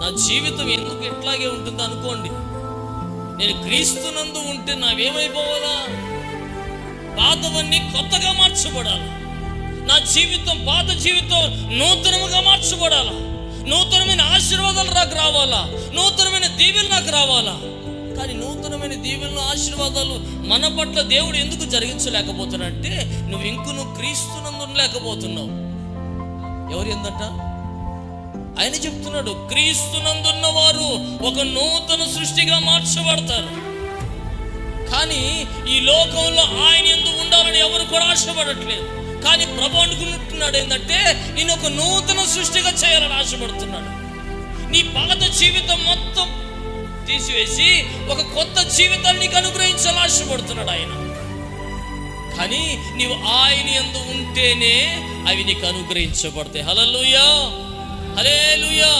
నా జీవితం ఎందుకు ఇట్లాగే ఉంటుంది అనుకోండి. నేను క్రీస్తునందు ఉంటే నావేమైపోవాలా? పాతవన్నీ కొత్తగా మార్చబడాలి. నా జీవితం, పాత జీవితం నూతనముగా మార్చబడాలా. నూతనమైన ఆశీర్వాదాలు నాకు రావాలా, నూతనమైన దీవెనలు నాకు రావాలా. కానీ నూతనమైన దీవెనలు, ఆశీర్వాదాలు మన పట్ల దేవుడు ఎందుకు జరిగించలేకపోతున్నాడంటే నువ్వు క్రీస్తునందు ఉండలేకపోతున్నావు. ఎవరు ఏందంట? ఆయన చెప్తున్నాడు, క్రీస్తునందున్న వారు ఒక నూతన సృష్టిగా మార్చబడతారు. కానీ ఈ లోకంలో ఆయన ఎందుకు ఉండాలని ఎవరు కూడా ఆశపడట్లేదు. కానీ ప్రభు అనుకుంటున్నాడు ఏంటంటే నేను ఒక నూతన సృష్టిగా చేయాలని ఆశపడుతున్నాడు. నీ పాత జీవితం మొత్తం తీసివేసి ఒక కొత్త జీవితాన్ని నీకు అనుగ్రహించాలని ఆశపడుతున్నాడు ఆయన. కానీ నీవు ఆయన యందు ఉంటేనే అవి నీకు అనుగ్రహించబడతాయి. హల్లెలూయా, హల్లెలూయా.